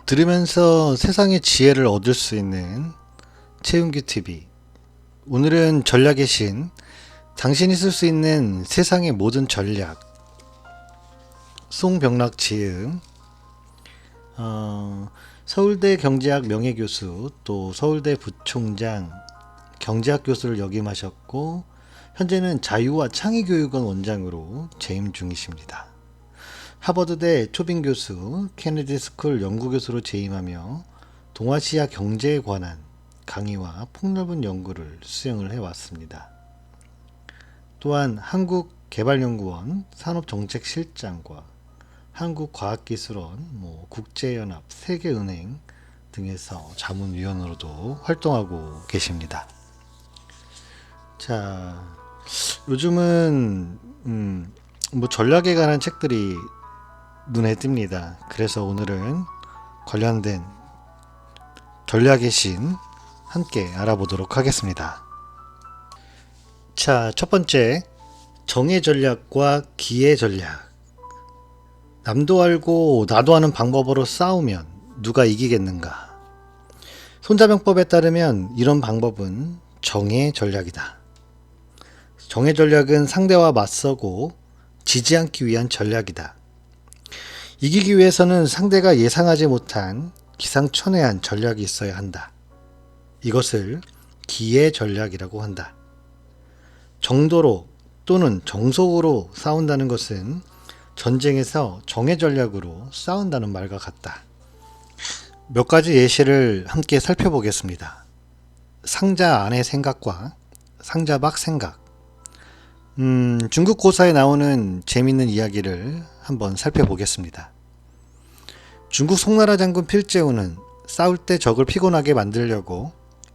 들으면서 세상의 지혜를 얻을 수 있는 최윤규 TV. 오늘은 전략의 신, 당신이 쓸 수 있는 세상의 모든 전략, 송병락 지음, 서울대 경제학 명예교수, 또 서울대 부총장, 경제학 교수를 역임하셨고, 현재는 자유와 창의교육원 원장으로 재임 중이십니다. 하버드대 초빙 교수, 케네디 스쿨 연구교수로 재임하며 동아시아 경제에 관한 강의와 폭넓은 연구를 수행을 해왔습니다. 또한 한국개발연구원 산업정책실장과 한국과학기술원, 국제연합, 세계은행 등에서 자문위원으로도 활동하고 계십니다. 자, 요즘은 전략에 관한 책들이 눈에 띕니다. 그래서 오늘은 관련된 전략의 신 함께 알아보도록 하겠습니다. 자, 첫 번째, 정의 전략과 기회 전략. 남도 알고 나도 아는 방법으로 싸우면 누가 이기겠는가? 손자병법에 따르면 이런 방법은 정의 전략이다. 정의 전략은 상대와 맞서고 지지 않기 위한 전략이다. 이기기 위해서는 상대가 예상하지 못한 기상천외한 전략이 있어야 한다. 이것을 기회 전략이라고 한다. 정도로 또는 정속으로 싸운다는 것은 전쟁에서 정의 전략으로 싸운다는 말과 같다. 몇 가지 예시를 함께 살펴보겠습니다. 상자 안의 생각과 상자 밖 생각. 중국 고사에 나오는 재밌는 이야기를 한번 살펴보겠습니다. 중국 송나라 장군 필제우는 싸울 때 적을 피곤하게 만들려고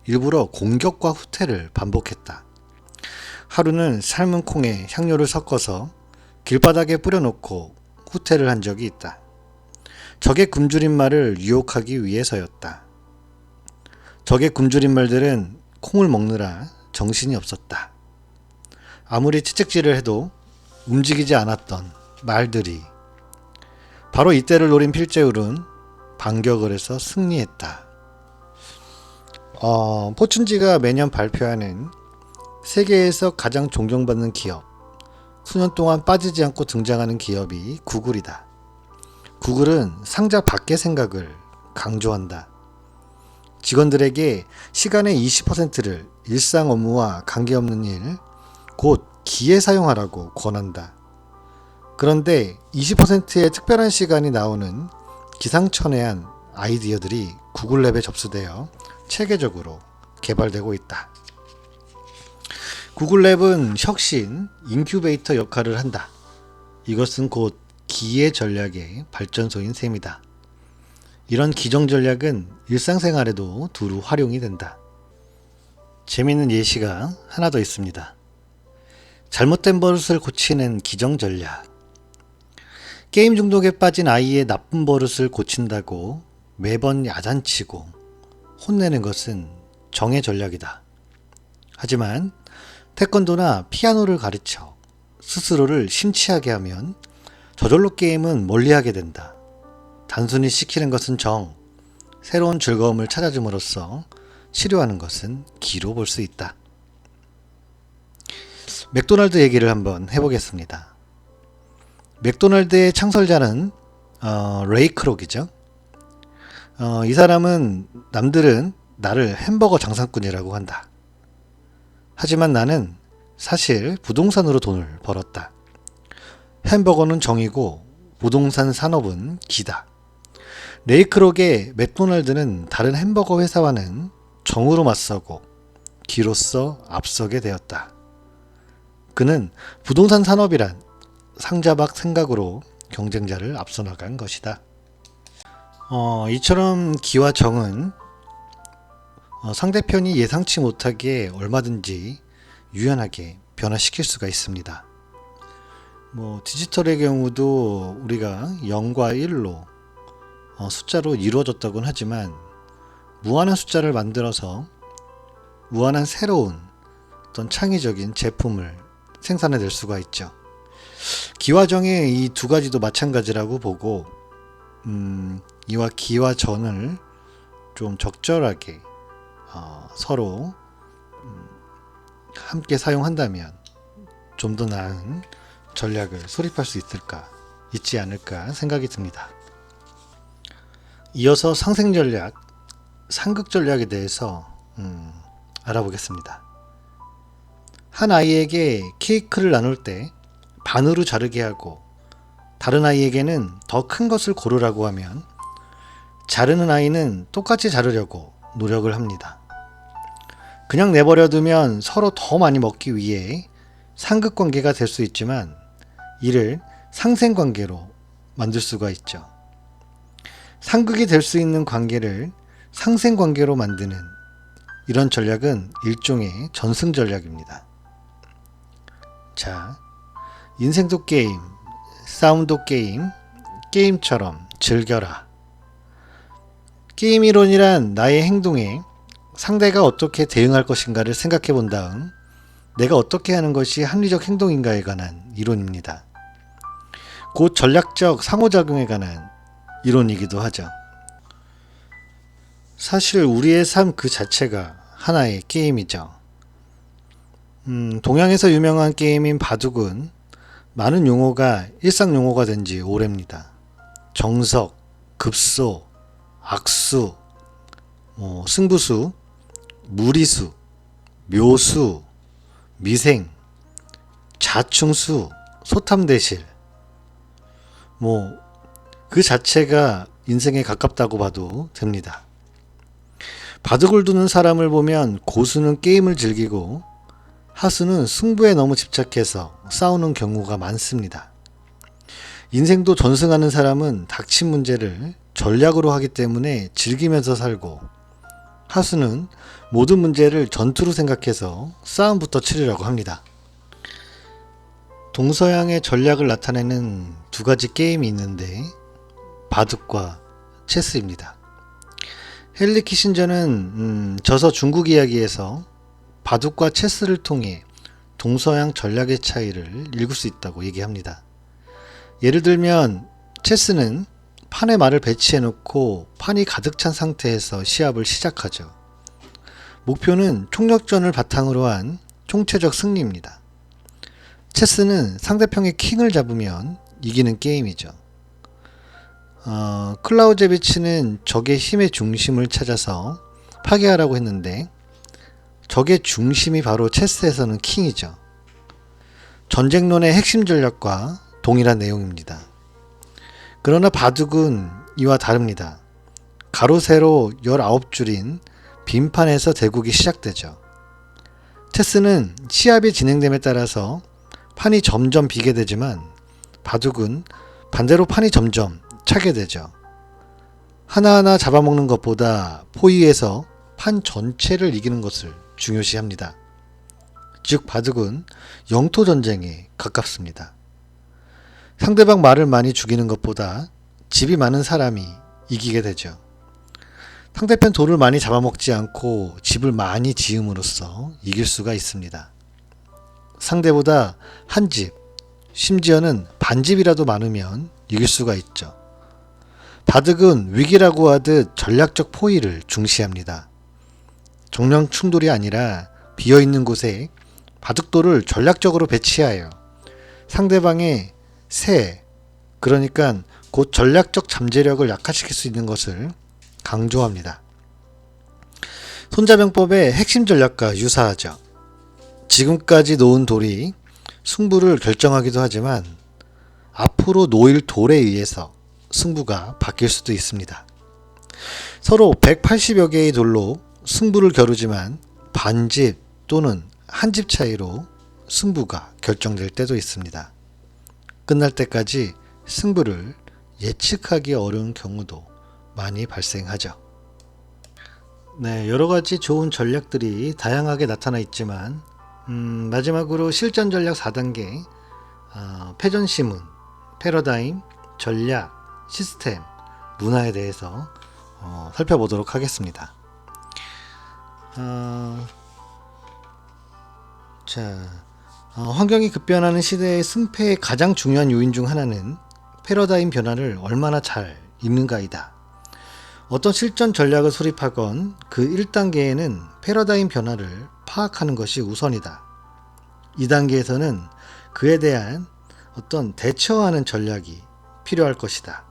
일부러 공격과 후퇴를 반복했다. 하루는 삶은 콩에 향료를 섞어서 길바닥에 뿌려놓고 후퇴를 한 적이 있다. 적의 굶주린 말을 유혹하기 위해서였다. 적의 굶주린 말들은 콩을 먹느라 정신이 없었다. 아무리 채찍질을 해도 움직이지 않았던 말들이. 바로 이때를 노린 필제울은 반격을 해서 승리했다. 포춘지가 매년 발표하는 세계에서 가장 존경받는 기업, 수년 동안 빠지지 않고 등장하는 기업이 구글이다. 구글은 상자 밖의 생각을 강조한다. 직원들에게 시간의 20%를 일상 업무와 관계없는 일, 곧 기에 사용하라고 권한다. 그런데 20%의 특별한 시간이 나오는 기상천외한 아이디어들이 구글랩에 접수되어 체계적으로 개발되고 있다. 구글랩은 혁신, 인큐베이터 역할을 한다. 이것은 곧 기회 전략의 발전소인 셈이다. 이런 기정 전략은 일상생활에도 두루 활용이 된다. 재미있는 예시가 하나 더 있습니다. 잘못된 버릇을 고치는 기정 전략. 게임 중독에 빠진 아이의 나쁜 버릇을 고친다고 매번 야단치고 혼내는 것은 정의 전략이다. 하지만 태권도나 피아노를 가르쳐 스스로를 심취하게 하면 저절로 게임은 멀리하게 된다. 단순히 시키는 것은 정, 새로운 즐거움을 찾아줌으로써 치료하는 것은 기로 볼 수 있다. 맥도날드 얘기를 한번 해보겠습니다. 맥도날드의 창설자는 레이 크록이죠. 이 사람은 남들은 나를 햄버거 장사꾼이라고 한다. 하지만 나는 사실 부동산으로 돈을 벌었다. 햄버거는 정이고 부동산 산업은 기다. 레이 크록의 맥도날드는 다른 햄버거 회사와는 정으로 맞서고 기로써 앞서게 되었다. 그는 부동산 산업이란 상자 밖 생각으로 경쟁자를 앞서 나간 것이다. 이처럼 기와 정은 상대편이 예상치 못하게 얼마든지 유연하게 변화시킬 수가 있습니다. 디지털의 경우도 우리가 0과 1로 숫자로 이루어졌다고는 하지만 무한한 숫자를 만들어서 무한한 새로운 어떤 창의적인 제품을 생산해낼 수가 있죠. 기와 정의 이 두 가지도 마찬가지라고 보고 이와 기와 전을 좀 적절하게 서로 함께 사용한다면 좀 더 나은 전략을 수립할 수 있지 않을까 생각이 듭니다. 이어서 상생 전략, 상극 전략에 대해서 알아보겠습니다. 한 아이에게 케이크를 나눌 때 반으로 자르게 하고 다른 아이에게는 더 큰 것을 고르라고 하면 자르는 아이는 똑같이 자르려고 노력을 합니다. 그냥 내버려두면 서로 더 많이 먹기 위해 상극 관계가 될 수 있지만 이를 상생 관계로 만들 수가 있죠. 상극이 될 수 있는 관계를 상생 관계로 만드는 이런 전략은 일종의 전승 전략입니다. 자, 인생도 게임, 싸움도 게임, 게임처럼 즐겨라. 게임 이론이란 나의 행동에 상대가 어떻게 대응할 것인가를 생각해 본 다음 내가 어떻게 하는 것이 합리적 행동인가에 관한 이론입니다. 곧 전략적 상호작용에 관한 이론이기도 하죠. 사실 우리의 삶 그 자체가 하나의 게임이죠. 동양에서 유명한 게임인 바둑은 많은 용어가 일상 용어가 된 지 오래입니다. 정석, 급소, 악수, 승부수, 무리수, 묘수, 미생, 자충수, 소탐대실 그 자체가 인생에 가깝다고 봐도 됩니다. 바둑을 두는 사람을 보면 고수는 게임을 즐기고 하수는 승부에 너무 집착해서 싸우는 경우가 많습니다. 인생도 전승하는 사람은 닥친 문제를 전략으로 하기 때문에 즐기면서 살고 하수는 모든 문제를 전투로 생각해서 싸움부터 치르려고 합니다. 동서양의 전략을 나타내는 두 가지 게임이 있는데 바둑과 체스입니다. 헨리 키신저는 저서 중국 이야기에서 바둑과 체스를 통해 동서양 전략의 차이를 읽을 수 있다고 얘기합니다. 예를 들면 체스는 판에 말을 배치해 놓고 판이 가득 찬 상태에서 시합을 시작하죠. 목표는 총력전을 바탕으로 한 총체적 승리입니다. 체스는 상대편의 킹을 잡으면 이기는 게임이죠. 클라우제비치는 적의 힘의 중심을 찾아서 파괴하라고 했는데 적의 중심이 바로 체스에서는 킹이죠. 전쟁론의 핵심 전략과 동일한 내용입니다. 그러나 바둑은 이와 다릅니다. 가로 세로 19줄인 빈판에서 대국이 시작되죠. 체스는 시합이 진행됨에 따라서 판이 점점 비게 되지만 바둑은 반대로 판이 점점 차게 되죠. 하나하나 잡아먹는 것보다 포위해서 판 전체를 이기는 것을 중요시합니다. 즉 바둑은 영토 전쟁에 가깝습니다. 상대방 말을 많이 죽이는 것보다 집이 많은 사람이 이기게 되죠. 상대편 돌을 많이 잡아먹지 않고 집을 많이 지음으로써 이길 수가 있습니다. 상대보다 한 집, 심지어는 반집이라도 많으면 이길 수가 있죠. 바둑은 위기라고 하듯 전략적 포위를 중시합니다. 정령 충돌이 아니라 비어있는 곳에 바둑돌을 전략적으로 배치하여 상대방의 그러니까 곧 전략적 잠재력을 약화시킬 수 있는 것을 강조합니다. 손자병법의 핵심 전략과 유사하죠. 지금까지 놓은 돌이 승부를 결정하기도 하지만 앞으로 놓일 돌에 의해서 승부가 바뀔 수도 있습니다. 서로 180여 개의 돌로 승부를 겨루지만 반집 또는 한 집 차이로 승부가 결정될 때도 있습니다. 끝날 때까지 승부를 예측하기 어려운 경우도 많이 발생하죠. 네, 여러 가지 좋은 전략들이 다양하게 나타나 있지만 마지막으로 실전 전략 4단계 패전시문, 패러다임, 전략, 시스템, 문화에 대해서 살펴보도록 하겠습니다. 환경이 급변하는 시대의 승패의 가장 중요한 요인 중 하나는 패러다임 변화를 얼마나 잘 읽는가이다. 어떤 실전 전략을 수립하건 그 1단계에는 패러다임 변화를 파악하는 것이 우선이다. 2단계에서는 그에 대한 어떤 대처하는 전략이 필요할 것이다.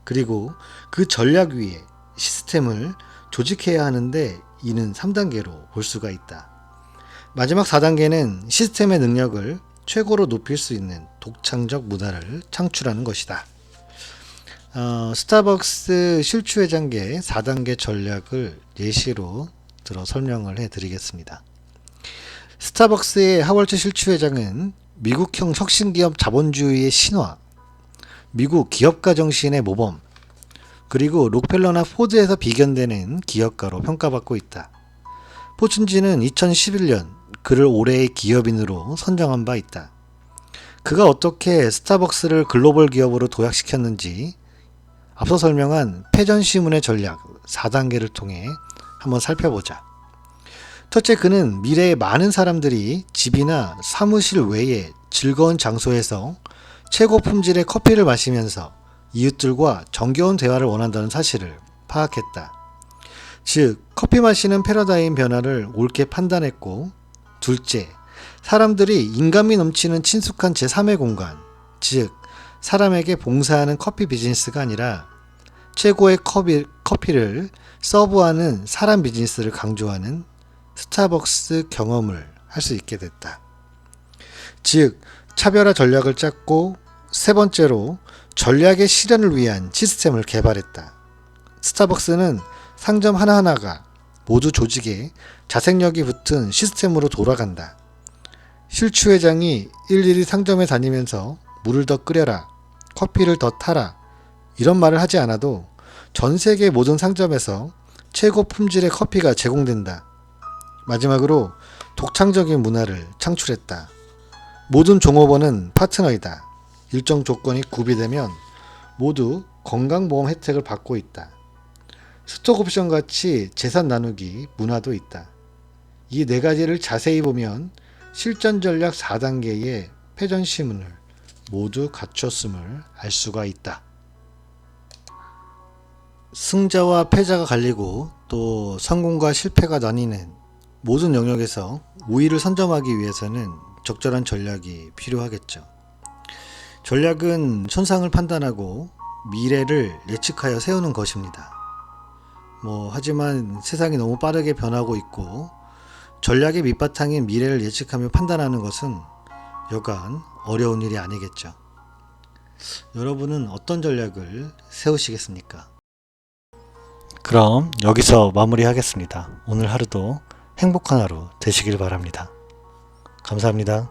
그리고 그 전략 위에 시스템을 조직해야 하는데 이는 3단계로 볼 수가 있다. 마지막 4단계는 시스템의 능력을 최고로 높일 수 있는 독창적 문화를 창출하는 것이다. 스타벅스 실추회장계 4단계 전략을 예시로 들어 설명을 해드리겠습니다. 스타벅스의 하월트 실추회장은 미국형 혁신기업 자본주의의 신화, 미국 기업가 정신의 모범, 그리고 록펠러나 포드에서 비견되는 기업가로 평가받고 있다. 포춘지는 2011년 그를 올해의 기업인으로 선정한 바 있다. 그가 어떻게 스타벅스를 글로벌 기업으로 도약시켰는지 앞서 설명한 패전시문의 전략 4단계를 통해 한번 살펴보자. 첫째, 그는 미래의 많은 사람들이 집이나 사무실 외에 즐거운 장소에서 최고 품질의 커피를 마시면서 이웃들과 정겨운 대화를 원한다는 사실을 파악했다. 즉, 커피 마시는 패러다임 변화를 옳게 판단했고, 둘째, 사람들이 인간미 넘치는 친숙한 제3의 공간, 즉 사람에게 봉사하는 커피 비즈니스가 아니라 최고의 커피를 서브하는 사람 비즈니스를 강조하는 스타벅스 경험을 할 수 있게 됐다. 즉 차별화 전략을 짰고, 세 번째로 전략의 실현을 위한 시스템을 개발했다. 스타벅스는 상점 하나하나가 모두 조직에 자생력이 붙은 시스템으로 돌아간다. 실추회장이 일일이 상점에 다니면서 물을 더 끓여라, 커피를 더 타라 이런 말을 하지 않아도 전 세계 모든 상점에서 최고 품질의 커피가 제공된다. 마지막으로 독창적인 문화를 창출했다. 모든 종업원은 파트너이다. 일정 조건이 구비되면 모두 건강보험 혜택을 받고 있다. 스톡옵션 같이 재산 나누기 문화도 있다. 이 네 가지를 자세히 보면 실전 전략 4단계의 패전시문을 모두 갖췄음을 알 수가 있다. 승자와 패자가 갈리고 또 성공과 실패가 나뉘는 모든 영역에서 우위를 선점하기 위해서는 적절한 전략이 필요하겠죠. 전략은 현상을 판단하고 미래를 예측하여 세우는 것입니다. 하지만 세상이 너무 빠르게 변하고 있고 전략의 밑바탕인 미래를 예측하며 판단하는 것은 여간 어려운 일이 아니겠죠. 여러분은 어떤 전략을 세우시겠습니까? 그럼 여기서 마무리하겠습니다. 오늘 하루도 행복한 하루 되시길 바랍니다. 감사합니다.